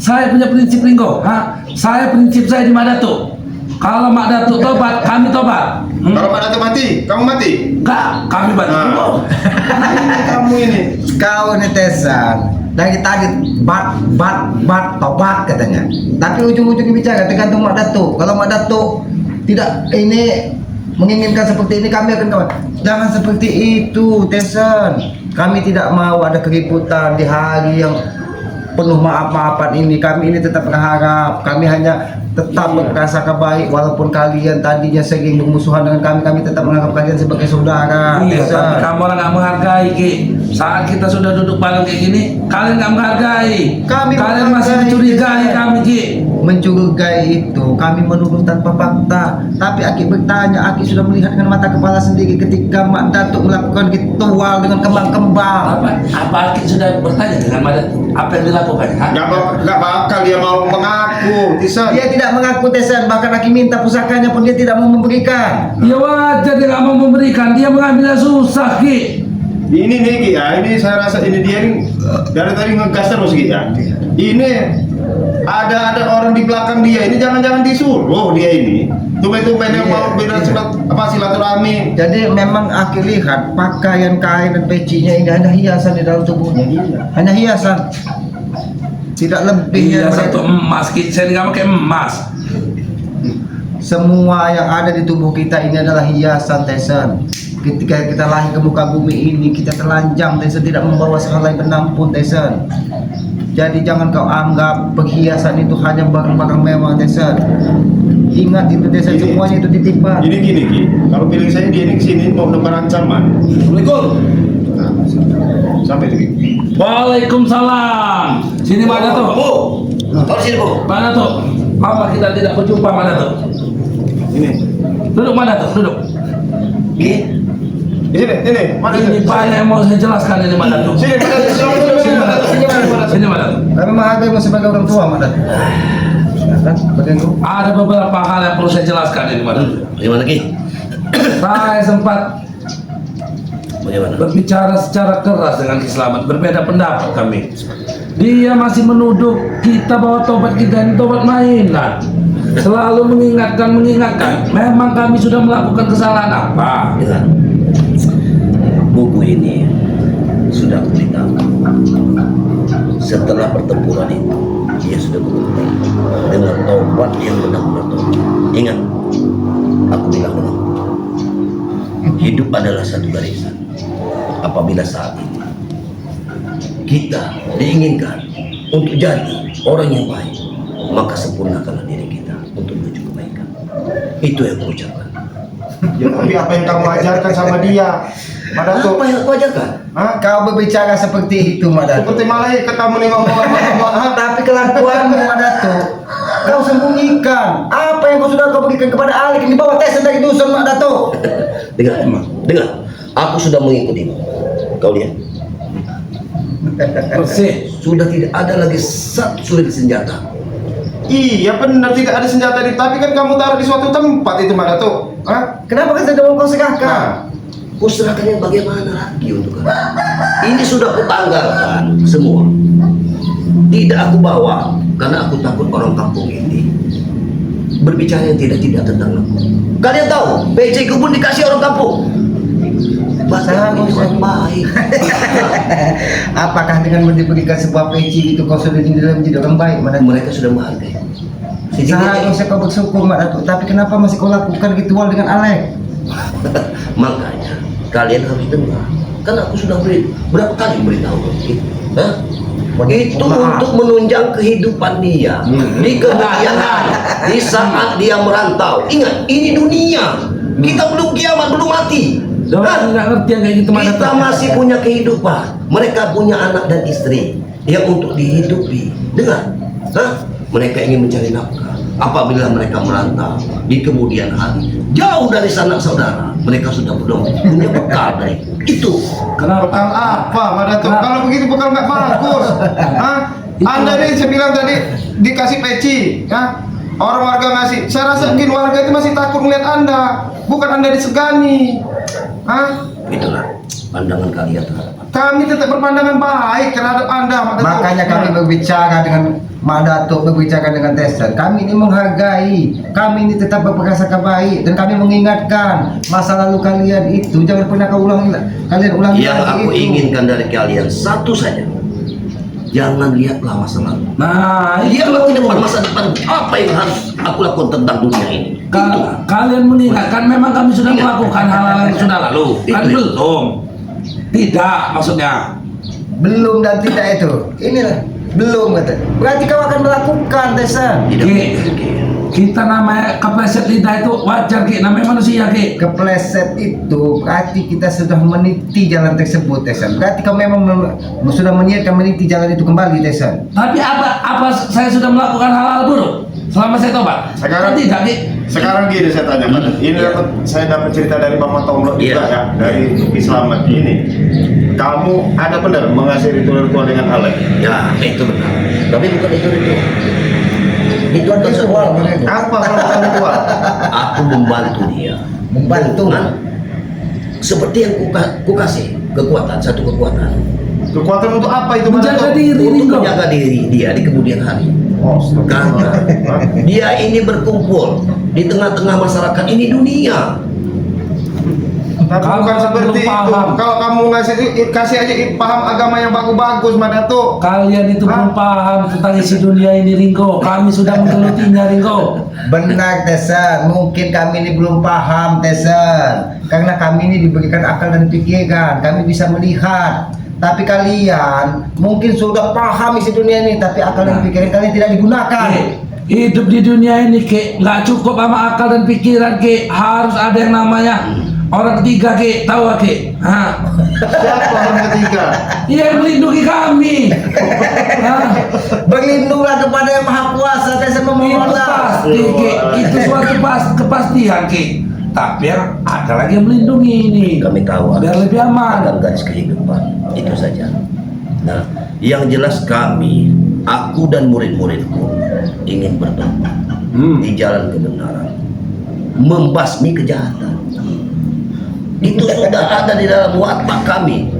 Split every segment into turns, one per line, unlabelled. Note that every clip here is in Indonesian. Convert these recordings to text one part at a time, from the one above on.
Saya punya prinsip Ringo, prinsip saya di Mak Datuk. Kalau Mak Datuk tobat, kami tobat.
Kalau Mak Datuk mati, kamu mati?
Enggak, kami bantu.
Kamu ini.
Kau ini Tesan dari tadi tobat katanya. Tapi ujung-ujungnya bicara tergantung Mak Datuk. Kalau Mak Datuk tidak ini menginginkan seperti ini, kami akan kawan. Jangan seperti itu, Tesan. Kami tidak mau ada keributan di hari yang penuh maaf-maafan ini. Kami ini tetap berharap, kami hanya tetap berprasangka baik walaupun kalian tadinya sering bermusuhan dengan kami. Kami tetap menganggap kalian sebagai saudara.
Iya,
Tesan.
tapi kamu orang nggak menghargai, Ki. Saat kita sudah duduk bareng kayak gini, kalian nggak menghargai.
Kami
Kalian masih
menghargai,
mencurigai
Tesan.
kami, Ki.
Mencurigai itu kami menuduh tanpa fakta, tapi Aki bertanya, Aki sudah melihat dengan mata kepala sendiri ketika Mak Datuk melakukan ritual dengan kembang-kembang.
Apa Ki sudah bertanya dengan Mak Datuk apa yang dilakukan?
Nggak bakal dia mau mengaku, Tisan.
Dia tidak mengaku, Tesan, bahkan Aki minta pusakanya pun dia tidak mau memberikan.
Ya wajar dia nggak mau memberikan, dia mengambilnya susah, Ki.
Ini nih Ki, ya, ini saya rasa ini dia ini dari tadi ngegas terus Ki ya. Ini ada orang di belakang dia, ini jangan-jangan disuruh dia ini. Tumben-tumben yang mau beda silaturahmi.
Jadi memang Aki lihat pakaian kain dan pecinya ini hanya hiasan di dalam tubuhnya. Hanya hiasan, tidak lebih.
Iya, satu emas, Ki. Saya nggak pakai emas.
Semua yang ada di tubuh kita ini adalah hiasan, Tesan. Ketika kita lahir ke muka bumi ini, kita telanjang, Tesan, tidak membawa sehelai benang pun, Tesan. Jadi jangan kau anggap perhiasan itu hanya barang-barang mewah, Tesan. Ingat itu, Tesan,
Ini-
semuanya itu titipan.
Ini gini Ki, kalau pilih saya dia ini kesini mau menebar ancaman.
Assalamualaikum.
Nah, sampai itu Ki.
Waalaikumsalam. Sini Mak Datuk.
Kau di sini, Bu.
Mak Datuk. Apa kita tidak berjumpa, Mak Datuk?
Ini,
Duduk, Mak Datuk, duduk.
di sini, mana
Ini banyak yang mau saya jelaskan ini, Mak Datuk.
Sini, mana
Sini, Mak Datuk. Sini, Mak Datuk.
Kami menghargaimu sebagai orang tua, Mak Datuk. Silakan, bagianku.
Ada beberapa hal yang perlu saya jelaskan ini, Mak Datuk.
Bagaimana, Ki?
Saya sempat
Bagaimana?
berbicara secara keras dengan Ki Slamet, berbeda pendapat kami. Dia masih menuduh kita bahwa tobat kita ini tobat mainan. Selalu mengingatkan. Memang kami sudah melakukan kesalahan apa?
Ya. Buku ini sudah aku beritahu. Setelah pertempuran itu, dia sudah berbukti dengan tobat yang benar-benar tobat. Ingat, aku bilang dulu, hidup adalah satu barisan. Apabila saat ini kita diinginkan untuk jadi orang yang baik, maka sempurnakanlah diri kita untuk menuju kebaikan. Itu yang aku ucapkan.
Ya, tapi apa yang kamu ajarkan sama dia? Mak Datuk.
Apa yang aku ajarkan?
Hah?
Kau berbicara seperti itu, Mak Datuk.
Seperti malaikat kamu nih ngomong.
Tapi kelakuanmu, Mak Datuk, kau sembunyikan. Apa yang kau sudah kau berikan kepada Alik yang dibawa Tesan dari dusun, Mak Datuk?
Dengar. Aku sudah mengikutimu. Kau lihat,
Persis.
sudah tidak ada lagi satu sulit senjata.
Iya benar tidak ada senjata di, tapi kan kamu taruh di suatu tempat itu Mak Datuk. Hah?
Kenapa kan tidak mau kau serahkan?
Nah,
Kuserahkannya bagaimana lagi untuk kamu? Ini sudah kutanggalkan semua. Tidak aku bawa karena aku takut orang kampung ini berbicara yang tidak tentang aku. Kalian tahu, PC ku pun dikasih orang kampung. Bahkan ini orang baik.
Apakah dengan diberikan sebuah peci itu kau sudah menjadi orang baik, Mak Datuk?
Mereka sudah menghargai.
Seharusnya kau bersyukur, Mak Datuk. Tapi kenapa masih kau lakukan ritual dengan Alex?
Makanya kalian harus dengar. Kan aku sudah berapa kali beritahu gitu. Hah? Itu
Maaf.
untuk menunjang kehidupan dia di kemudian hari, di saat dia merantau. Ingat, ini dunia. Kita belum kiamat, belum mati.
Jangan nggak ngerti yang kayak gitu, Mak
Kita
Datuk.
masih punya kehidupan. Mereka punya anak dan istri yang untuk dihidupi. Dengar, mereka ingin mencari nafkah. Apabila mereka merantau di kemudian hari, jauh dari sanak saudara, mereka sudah belum punya bekal dari itu.
bekal apa Mak Datuk?
Kenapa?
Kalau begitu bekal nggak bagus. Hah? Anda nih saya bilang tadi dikasih peci, ya? Orang warga ngasih. Saya rasa mungkin warga itu masih takut melihat Anda, bukan Anda disegani. Hah?
Itulah pandangan kalian terhadap aku.
Kami tetap berpandangan baik terhadap Anda Mak Datuk.
Makanya kami berbicara dengan Mak Datuk berbicara dengan Tesan, kami ini menghargai, kami ini tetap berprasangka baik, dan kami mengingatkan masa lalu kalian itu jangan pernah kalian ulangi
Yang
lagi
aku
itu.
inginkan dari kalian satu saja, jangan lihatlah masa lalu.
Nah,
Lihatlah ke depan, masa depan, apa yang harus aku lakukan tentang dunia ini. Itu.
Kalian mengingatkan memang kami sudah melakukan hal-hal yang sudah lalu. Kan
Itu.
belum. Tidak maksudnya.
Belum dan tidak itu. Inilah belum kata. Berarti kau akan melakukan Tesan.
Tidak
Ki,
mungkin.
kita namanya kepleset lidah itu wajar Ki, namanya manusia Ki.
Kepleset itu berarti kita sudah meniti jalan tersebut Tesan. Berarti kau memang sudah meniatkan meniti jalan itu kembali Tesan.
Tapi apa saya sudah melakukan hal-hal buruk selama saya tobat?
Sekarang-
Kan tidak Ki.
Sekarang gini saya tanya, Pak. Ini saya dapat cerita dari Mama Tomlo juga
Iya.
ya, dari Islamat ini. Kamu ada benar mengasih ritual-ritual dengan Allah?
Ya, itu benar. Tapi bukan itu. Itu bukan
Ritual,
sebuah.
benar.
Apa kalau bukan ritual?
Aku membantu dia.
Membantu.
Dengan seperti yang ku kasih kekuatan, satu kekuatan
Kekuatan untuk apa itu?
Menjaga
Pak?
diri
untuk
Ringo.
menjaga diri dia di kemudian hari.
Oh, stop.
Karena dia ini berkumpul di tengah-tengah masyarakat ini dunia.
Tapi
Kamu
bukan seperti
belum
itu.
paham.
Kalau kamu kasih aja paham agama yang bagus-bagus, Mas Datuk.
Kalian itu belum paham tentang isi dunia ini Ringo. Kami sudah menggelutinya Ringo.
Benar Tesan, mungkin kami ini belum paham Tesan. Karena kami ini diberikan akal dan pikiran, kami bisa melihat. Tapi kalian mungkin sudah paham isi dunia ini, tapi akal dan pikiran kalian tidak digunakan.
Ki, hidup di dunia ini Ki, nggak cukup sama akal dan pikiran Ki. Harus ada yang namanya orang ketiga Ki, tahu gak Ki? Hah?
Siapa orang ketiga?
Iya yang melindungi kami. Hah?
Berlindunglah kepada yang maha kuasa Tesan
Itu
memohonlah.
pasti Ki, itu suatu kepastian Ki. Tapi ada lagi yang melindungi ini.
Kami tahu
Biar lebih aman.
akan garis kehidupan, itu saja. Nah, yang jelas kami, aku dan murid-muridku ingin bertobat di jalan kebenaran, membasmi kejahatan. Itu sudah ada di dalam watak kami.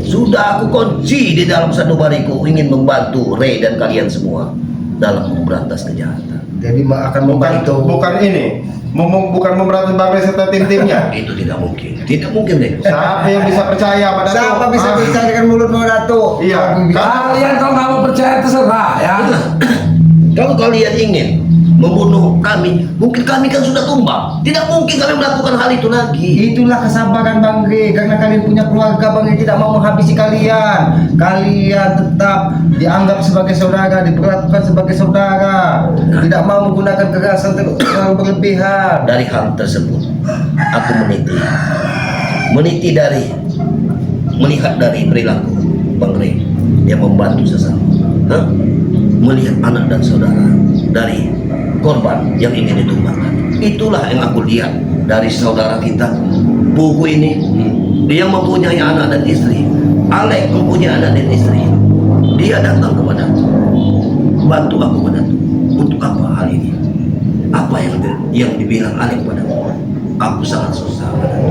Sudah aku kunci di dalam sanubariku, ingin membantu Ray dan kalian semua dalam memberantas kejahatan.
Jadi akan
Bukan
membantu.
bukan ini. Bukan memberantas Bang Ray serta tim-timnya.
Itu tidak mungkin. Tidak mungkin deh.
Siapa yang bisa percaya pada
Siapa bisa bicara dengan mulut Pak Datuk?
Iya.
Kalian kalau nggak mau percaya terserah ya.
Kalau kalian ingin membunuh kami, mungkin kami kan sudah tumbang. Tidak mungkin kalian melakukan hal itu lagi.
Itulah kesabaran Bang Ray, karena kalian punya keluarga. Bang Ray tidak mau menghabisi kalian. Kalian tetap dianggap sebagai saudara, diperlakukan sebagai saudara. Tidak mau menggunakan kekerasan terlalu berlebihan.
Dari hal tersebut, aku meniti dari melihat dari perilaku Bang Ray yang membantu sesama. Hah? Melihat anak dan saudara dari korban yang ingin ditumbangkan. Itulah yang aku lihat dari saudara kita Buku ini. Dia mempunyai anak dan istri. Alek mempunyai anak dan istri. Dia datang kepada bantu aku padaku. Untuk apa hal ini? Apa yang dibilang Alek padaku? Aku sangat susah padaku.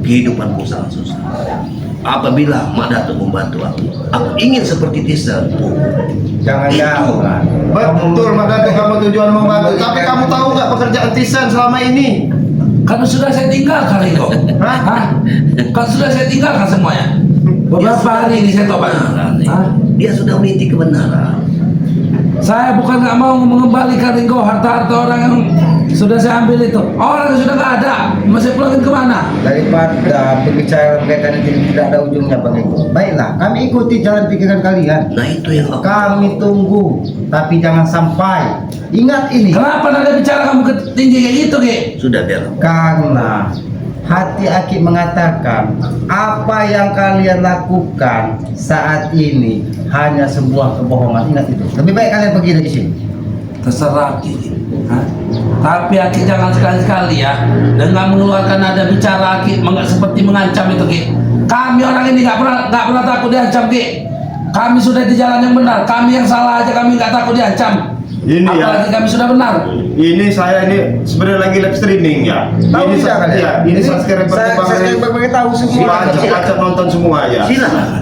Kehidupanku sangat susah. Apabila Mak Datuk membantu aku ingin seperti Tisa.
Jangan-jangan.
Betul, Mak Datuk, kamu tujuan membantu. Tapi kamu tahu nggak pekerjaan Tisan selama ini?
Kan sudah saya tinggalkan Ringo. Hah? Kan sudah saya tinggalkan semuanya. Beberapa hari ini saya tobat. Hah?
Dia sudah meniti kebenaran.
Saya bukan nggak mau mengembalikan Ringo harta-harta orang yang sudah saya ambil itu. Orang yang sudah nggak ada, masih pulangin kemana?
Daripada berbicara berkaitan ini tidak ada ujungnya Bang Eko. Baiklah, kami ikuti jalan pikiran kalian.
Nah itu yang aku
Kami tunggu, tapi jangan sampai. Ingat ini,
Kenapa nada bicara kamu tinggi kayak gitu, Ki?
sudah biar.
karena hati Aki mengatakan apa yang kalian lakukan saat ini hanya sebuah kebohongan. Ingat itu. Lebih baik kalian pergi dari sini.
Terserah Ki. Hah? Tapi Aki jangan sekali-sekali ya dengan mengeluarkan nada bicara Aki seperti mengancam itu, Ki. Kami orang ini nggak pernah takut diancam, Ki. Kami sudah di jalan yang benar. Kami yang salah aja kami nggak takut diancam.
Ini ya.
Apalagi kami sudah benar.
Ini saya ini sebenarnya lagi live streaming ya.
Tahu
Ini
tidak kalian?
ya, ini subscriber Bang Ray.
Saya beritahu semua.
Wajib nonton semua ya.
Silakan.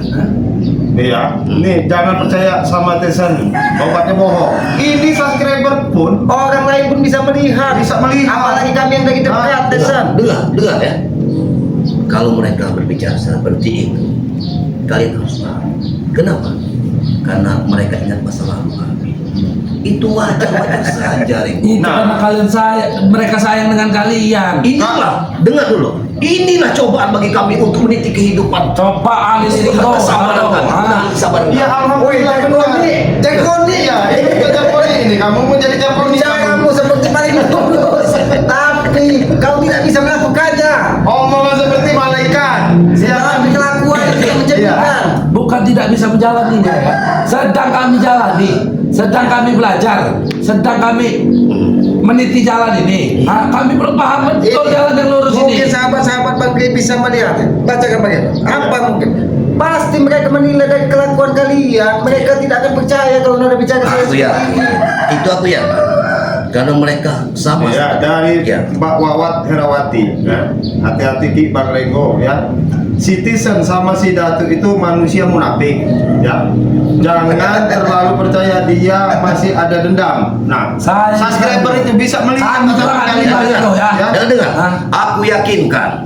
Iya, nih jangan percaya sama Tesan, obatnya bohong. Ini subscriber pun
Orang lain pun bisa melihat.
Bisa melihat.
Apalagi kami yang dari dekat, Tesan.
Dengar ya. Kalau mereka berbicara seperti itu, kalian harus paham. Kenapa? Karena mereka ingat masa lalu kami. Itu wajar saja, Ringo.
Itu karena kalian mereka sayang dengan kalian.
Inilah, dengar dulu. Inilah cobaan bagi kami untuk meniti kehidupan.
Cobaan ini Ringo.
Kesabaran kami. Kesabaran
ya
kami.
alhamdulillah
Jakoni.
Iya, ini bukan Jakoni ini. Kamu mau jadi Jakoni
Caramu seperti paling lurus, tapi kau tidak bisa melakukannya.
omongan seperti malaikat.
Dalam kelakuan yang tidak menjadikan.
Bukan tidak bisa menjalani ya. Sedang kami jalani, sedang kami belajar, sedang kami meniti jalan ini. Kami belum paham betul jalan yang lurus
Mungkin
ini.
sahabat-sahabat Bang Gri bisa melihat. Bacakan bagaimana? Apa mungkin? Pasti mereka menilai dari kelakuan kalian. Mereka tidak akan percaya kalau ada bicara saya
Aku ya,
seperti ini.
itu aku ya. Karena mereka sama.
Ya, dari
Ya.
Mbak Wawat Herawati ya. Hati-hati Ki Bang Renggo ya. Citizen sama si Datu itu manusia munafik ya. Jangan terlalu percaya dia masih ada dendam. Nah, subscriber itu bisa melihat
Kami juga
kalian
nggak lihat loh, ya.
Dengar.
Hah?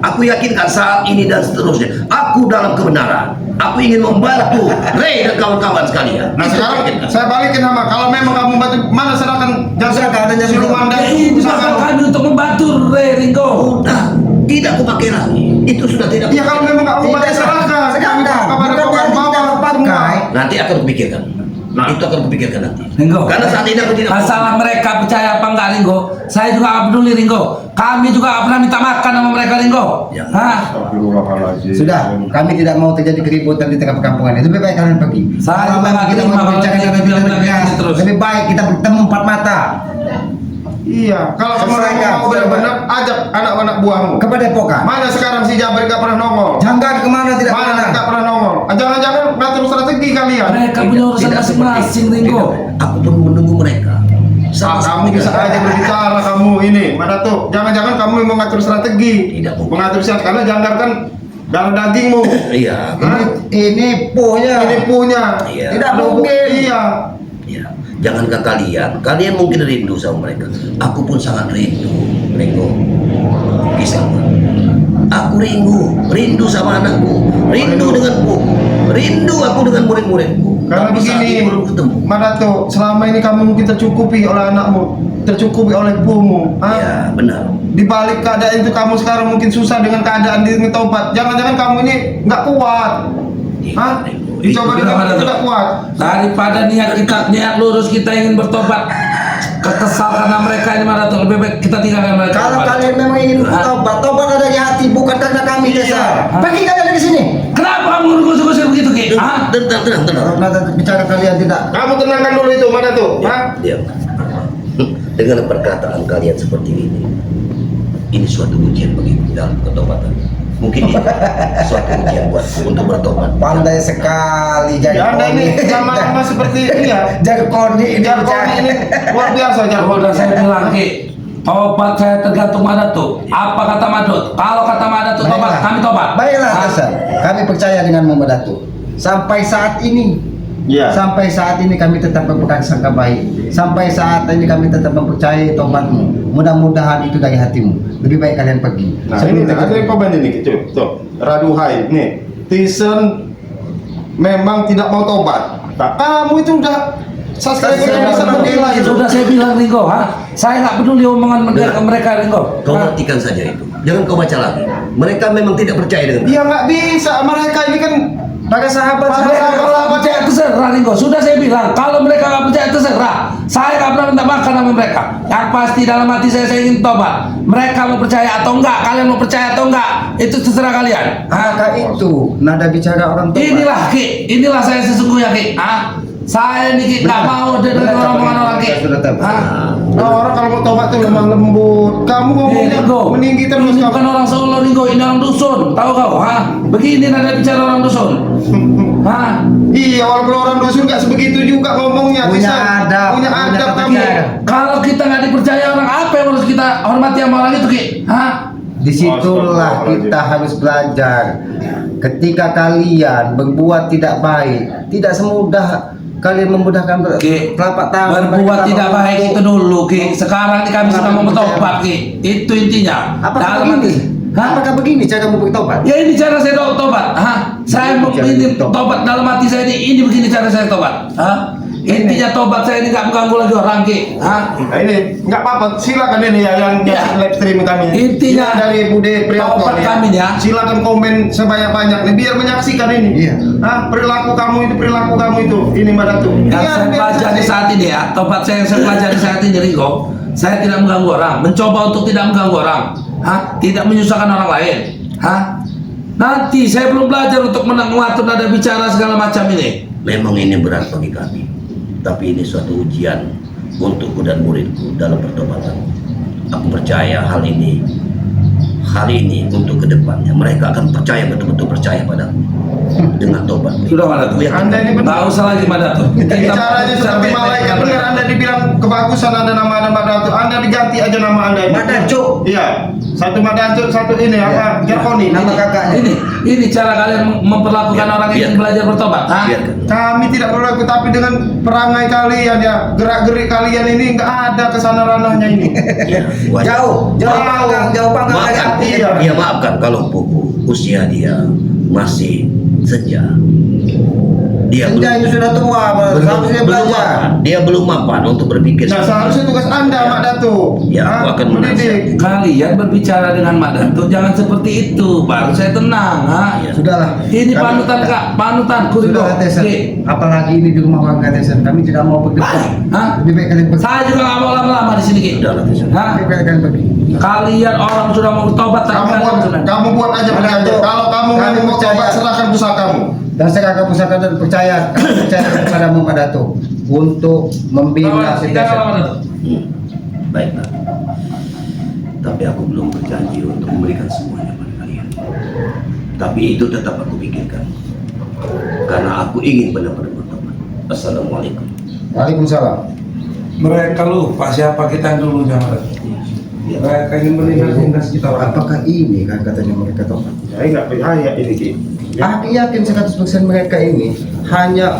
Aku yakinkan saat ini dan seterusnya. Aku dalam kebenaran. Aku ingin membantu Ray dan kawan-kawan sekalian.
Nah
Itu
sekarang
yakinkan.
saya balikin nama. Kalau memang kamu bantu, mana serahkan
Serahkan, ada jasa
siluman dan
Ini
usaha
bakal
kamu.
kami untuk membantu Ringo.
Udah, tidak aku pakai lagi. Itu sudah tidak.
Iya kalau memang kamu bantu serahkan.
Sekarang,
Kepada
bukan
kawan
berarti
bawah
tidak
semua.
pakai.
Nanti akan kupikirkan.
Nah.
Itu akan kupikirkan nanti.
Ringo.
Karena saat ini aku tidak.
Masalah mereka percaya apa enggak Ringo, saya juga nggak peduli Ringo. Kami juga nggak pernah minta makan sama mereka Ringo.
Ya.
Astagfirullahaladzim.
Sudah, kami tidak mau terjadi keributan di tengah perkampungan ini. Lebih baik kalian pergi.
Saya
Kalau memang
nggak
kita
terima
mau
kalau
bicara
dia
dengan
bilang
kita
begini terus.
lebih baik kita bertemu empat mata
Iya, kalau kamu
Selesaikan,
mau benar-benar ajak anak-anak buahmu.
ke Padepokan.
Mana sekarang si Jabar gak pernah nongol?
Jangan kemana tidak
Mana
pernah.
gak pernah nongol? Jangan-jangan ngatur strategi kalian.
Mereka punya urusan
Tidak seperti
masing-masing
itu.
Ringo.
Tidak. Aku pun menunggu mereka.
Kamu bisa aja berbicara kamu ini. Mana tuh? Jangan-jangan kamu yang mengatur strategi.
Tidak mungkin.
Mengatur siapa? Karena Janggar kan darah dagingmu.
Iya.
Hah?
Ini punya.
Ini punya.
Iya.
Tidak mungkin.
Iya.
Ya, jangankah kalian mungkin rindu sama mereka. Aku pun sangat rindu kisah. Aku rindu sama anakku, rindu dengan buku, rindu aku dengan murid-muridku.
Karena
Tapi saat ini
begini,
belum ketemu.
Mana tuh? Selama ini kamu mungkin tercukupi oleh anakmu, tercukupi oleh bumu.
Ya, benar.
Di balik keadaan itu kamu sekarang mungkin susah dengan keadaan diri tobat. Jangan-jangan kamu ini nggak kuat. Hah? Dicoba
Itu
dengan
gimana tuh?
tidak kuat.
Daripada niat lurus kita ingin bertobat, kesal karena mereka ini mana tuh lebih baik kita tinggalkan mereka.
Kalau kalian memang ingin bertobat, tobat ada di hati, bukan karena kami desa. Pergi kalian dari sini.
Kenapa kamu ngusir-ngusir begitu Ki? Hah?
Tenang.
Kalau nanti bicara kalian tidak.
Kamu tenangkan dulu itu mana tuh? Hah?
Diam. Dengan perkataan kalian seperti ini suatu ujian bagiku dalam ketobatan. Mungkin ini suatu ujian buatku untuk bertobat.
Pandai sekali jadi
Ya anda ini zaman lama seperti ini ya.
Jarkoni ini
Jargon ini luar biasa jargon.
Udah saya bilang Ki, tobat saya tergantung mana tuh. Apa kata Madut? Kalau kata Madut tuh tobat, kami tobat.
Baiklah,
Hah?
Hasan. Kami percaya dengan Muhammad Datu. Sampai saat ini,
Iya.
sampai saat ini kami tetap berpegang sangka baik. Sampai saat ini kami tetap mempercayai tobatmu. Mudah-mudahan itu dari hatimu. Lebih baik kalian pergi.
Nah ini ada yang komen ini gitu. Tuh, Raduhai nih. Tyson memang tidak mau tobat. Nah, kamu itu udah subscriber yang bisa menilai itu.
Sudah saya bilang Ringo, saya nggak peduli omongan mereka Ringo.
Kau hentikan saja itu. Jangan kau baca lagi. Mereka memang tidak percaya dengan.
Ya nggak bisa. Mereka ini kan
Para sahabat
Mereka kalau nggak percaya terserah Ringo. Sudah saya bilang, kalau mereka nggak percaya terserah. Saya nggak pernah minta makan sama mereka. Yang pasti dalam hati saya ingin tobat. Mereka mau percaya atau enggak, kalian mau percaya atau enggak, itu terserah kalian.
Maka itu nada bicara orang tua.
Inilah Ki, inilah saya sesungguhnya Ki. Saya ini Ki nggak mau dengar omongan orang Ki.
Sudah tahu.
nah, orang kalau mau tobat tuh lemah lembut. Kamu ngomongnya
Ringo,
meninggi terus
ini
kamu.
bukan orang Solo Ringo, ini orang dusun. Tahu kau? Begini nada bicara orang dusun.
Iya, walaupun orang dusun nggak sebegitu juga ngomongnya.
Punya
Tyson.
adab,
Punya
punya
adab
tata
kamu.
cara.
Kalau kita nggak dipercaya orang, apa yang harus kita hormati sama orang itu Ki?
Disitulah kita harus belajar. ketika kalian berbuat tidak baik, tidak semudah kalian memudahkan
Ki,
telapak tangan.
berbuat
mereka
tidak baik
untuk-
itu dulu Ki. Sekarang ini kami sudah mau bertobat Ki. Itu intinya.
Apakah
Dalam
begini?
hati- Hah?
Apakah begini cara bertobat?
Ya ini cara saya tobat. Hah? Saya mau
Cara
ini
tobat.
tobat dalam hati saya ini begini cara saya tobat. Hah? Intinya tobat saya ini nggak mengganggu lagi orang Ki. Hah?
Nah, ini nggak apa-apa, silakan ini ya yang
Ya.
live stream kami.
Intinya,
Ini dari Bude Priyoto
tobat
ya.
kami ya.
Silakan komen sebanyak-banyaknya biar menyaksikan ini.
Iya.
Perilaku kamu itu. Ini Mbak Datu.
Yang
Iya,
saya
biar
pelajari
bisa-
saat ini ya, tobat saya yang saya pelajari saat ini Ringo, saya tidak mengganggu orang, mencoba untuk tidak mengganggu orang, tidak menyusahkan orang lain, nanti saya belum belajar untuk mengatur nada bicara segala macam ini.
Memang ini berat bagi kami, tapi ini suatu ujian untukku dan muridku dalam pertobatan. Aku percaya hal ini untuk kedepannya mereka akan percaya, betul-betul percaya padaku dengan tobat.
Sudah mana tuh?
Anda ini benar.
Nggak usah lagi mana tuh.
Bicaranya seperti malaikat benar. Anda dibilang kebagusan ada nama Mbak Datu. Anda diganti aja nama Anda ini.
Mbak Datu.
Iya. Satu Mbak Datu, satu ini apa? Jarkoni.
Nama kakaknya.
Ini cara kalian memperlakukan orang yang ingin belajar bertobat,
Biarkan.
Kami tidak berlaku, tapi dengan perangai kalian ya, gerak-gerik kalian ini nggak ada kesana ranahnya ini.
Ya, wajar.
Jauh panggang dari
Maafkan,
api.
Iya.
maafkan kalau usia dia masih senja. Dia
Senja ini sudah tua, seharusnya belajar.
Dia belum mapan untuk berpikir.
Nah, seharusnya tugas Anda, Mak Datu.
Ya, aku akan
mendidik.
Kalian berbicara dengan Mak Dato jangan seperti itu, baru saya tenang.
Ya.
Sudahlah.
Ini
Kami-
panutan Kak, panutanku Ringo.
Sudah Tesan. Apalagi ini di rumah warga Tesan. Kami tidak mau berdebat.
Hah?
Lebih baik kalian pergi.
Saya juga nggak mau lama-lama di sini Ki.
Sudahlah, Tesan.
Hah?
Lebih baik kalian pergi.
Kalian orang sudah mau bertobat tapi kalian sudah.
Kamu buat aja
Mak
perjanjian.
Datu,
Kalau kamu
kami
mau
percaya.
tobat, serahkan pusakamu.
Dan saya akan pusaka dan percaya kepadamu Pak Dato untuk membina si
Tidak
Tesan.
lama Dato.
Baiklah. Tapi aku belum berjanji untuk memberikan semuanya pada kalian. Tapi itu tetap aku pikirkan. Karena aku ingin benar-benar bertobat. Assalamualaikum.
Waalaikumsalam.
Mereka lupa siapa kita yang dulunya Mak Dato. Mereka ingin melihat kita.
Apakah ini kan katanya mereka tobat?
Ya, enggak bahaya ini, Ki.
Aku yakin 100% mereka ini hanya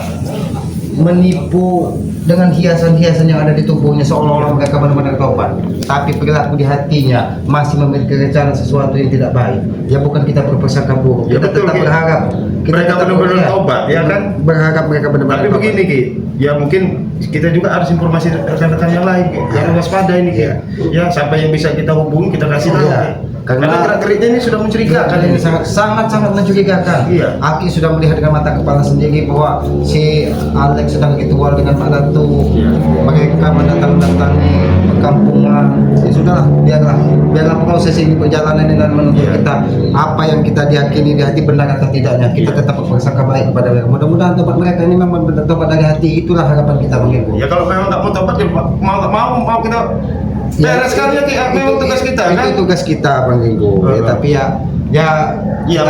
menipu dengan hiasan-hiasan yang ada di tubuhnya seolah-olah mereka benar-benar tobat, tapi perilaku di hatinya masih memiliki rencana sesuatu yang tidak baik. Ya bukan kita berprasangka buruk,
Ya,
kita
betul,
tetap
Ki.
berharap
Mereka
tetap
benar-benar
berharap.
tobat, ya kan?
Berharap mereka benar-benar
Tapi
tobat.
begini, Ki. Ya mungkin kita juga harus informasi rekan-rekan yang lain, Ki. Jangan waspada ini, Ki.
Iya.
Ya, siapa yang bisa kita hubungi, kita kasih tahu,
Iya.
Ki.
Karena-
Karena gerak-geriknya ini sudah mencurigakan
ini sangat mencurigakan.
Iya.
Aki sudah melihat dengan mata kepala sendiri bahwa si Alex sedang begitu luar dengan Pak Datu.
Iya.
Mereka mendatangi perkampungan. Ya sudahlah, biarlah proses ini berjalan dengan menuntut
Iya.
kita apa yang kita diyakini di hati benar atau tidaknya. Kita
Iya.
tetap berprasangka baik kepada mereka. Mudah-mudahan tobat mereka ini memang benar tobat dari hati. Itulah harapan kita Bang Ibu.
Ya kalau memang nggak mau tobat, ya mau kita bereskan ya, Ki. Memang tugas kita,
itu
kan?
tugas kita Bang Ringo. Ya, tapi ya
Iya,
kita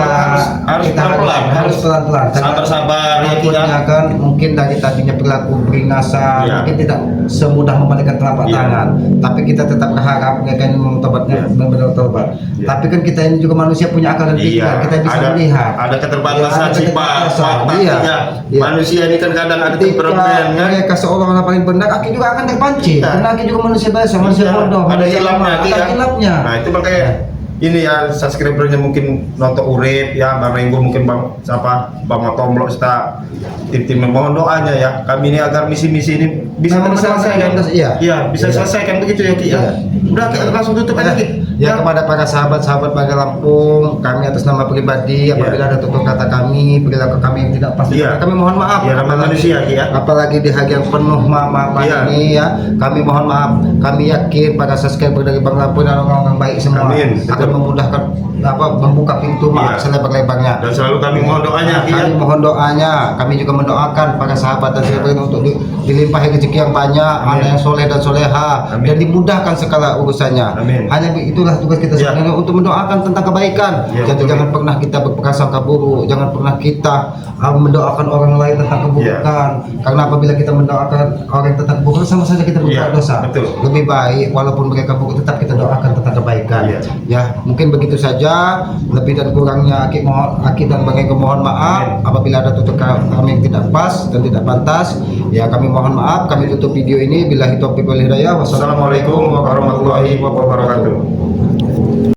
harus
kita
pelan-pelan,
harus pelan-pelan.
sabar-sabar, ya, Ki,
Takutnya kan mungkin dari tadinya perilaku beringasan,
Iya.
mungkin tidak semudah membalikan telapak
Iya.
tangan. Tapi kita tetap berharap mereka ini mau tobatnya
Iya.
benar-benar tobat.
Iya.
Tapi kan kita ini juga manusia punya akal dan pikiran, kita bisa melihat.
ada keterbatasan
Iya, ada
sifat,
keterbatasan.
watak,
Iya.
ya.
Iya.
Manusia ini kan kadang ada
Ketika
temperament, kan?
mereka seolah-olah paling benar, Aki juga akan terpancing.
Iya.
Karena Aki juga manusia biasa, manusia
Iya,
bodoh,
ada
manusia
hilapnya,
lemah,
Ki,
ada
ya.
hilapnya.
Nah itu makanya ini ya subscribernya mungkin nonton urip ya, Bang Renggo mungkin Bang Matomblok serta tim mohon doanya ya kami ini agar misi-misi ini bisa
Memang
terselesaikan.
iya.
Bisa
Iya.
selesaikan begitu ya, Ki ya.
Iya.
Udah kita langsung tutup aja, Ki.
Ya, kepada para sahabat-sahabat Bangga Lampung, kami atas nama pribadi apabila ada tutur kata kami, perilaku kami yang tidak pasti,
Iya.
kami mohon maaf.
Iya, namanya manusia, Ki, ya.
Apalagi di hari yang penuh maaf-maafan
Iya.
ini ya, kami mohon maaf. Kami yakin para subscriber dari Bang Lampung dan orang-orang baik semua
Amin.
akan
Betul.
memudahkan membuka pintu maaf
Iya.
selebar-lebarnya.
Dan selalu kami mohon doanya, Ki ya.
Kami mohon doanya, kami juga mendoakan para sahabat dan sahabat untuk dilimpahi rezeki yang banyak,
Amin.
anak yang soleh dan soleha,
Amin.
dan dimudahkan segala urusannya.
Amin.
Hanya itulah tugas kita
Ya.
sebenarnya untuk mendoakan tentang kebaikan.
Ya,
Jadi
betul.
jangan pernah kita berprasangka buruk, jangan pernah kita mendoakan orang lain tentang keburukan. Karena apabila kita mendoakan orang tentang keburukan, sama saja kita berbuat
Ya,
dosa.
betul.
Lebih baik walaupun mereka buruk tetap kita doakan tentang kebaikan.
Ya.
Ya, mungkin begitu saja. Lebih dan kurangnya Aki dan Bang Eko mohon maaf apabila ada tutur kami yang tidak pas dan tidak pantas. Ya kami mohon maaf. Kami tutup video ini. Billahi taufiq wal hidayah. Wassalamualaikum warahmatullahi wabarakatuh.